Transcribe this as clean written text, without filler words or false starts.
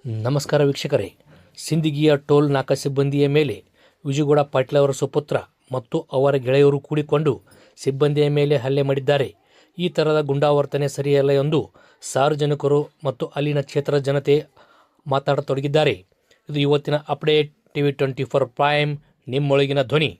ನಮಸ್ಕಾರ ವೀಕ್ಷಕರೇ. ಸಿಂದಗಿಯ ಟೋಲ್ ನಾಕಾ ಸಿಬ್ಬಂದಿಯ ಮೇಲೆ ವಿಜುಗೌಡ ಪಾಟೀಲ್ ಅವರ ಸುಪುತ್ರ ಮತ್ತು ಅವರ ಗೆಳೆಯರು ಕೂಡಿಕೊಂಡು ಸಿಬ್ಬಂದಿಯ ಮೇಲೆ ಹಲ್ಲೆ ಮಾಡಿದ್ದಾರೆ. ಈ ಥರದ ಗುಂಡಾವರ್ತನೆ ಸರಿಯಲ್ಲ ಎಂದು ಸಾರ್ವಜನಿಕರು ಮತ್ತು ಅಲ್ಲಿನ ಕ್ಷೇತ್ರದ ಜನತೆ ಮಾತನಾಡತೊಡಗಿದ್ದಾರೆ. ಇದು ಇವತ್ತಿನ ಅಪ್ಡೇಟ್. ಟಿವಿ 24 ಪ್ರೈಮ್, ನಿಮ್ಮೊಳಗಿನ ಧ್ವನಿ.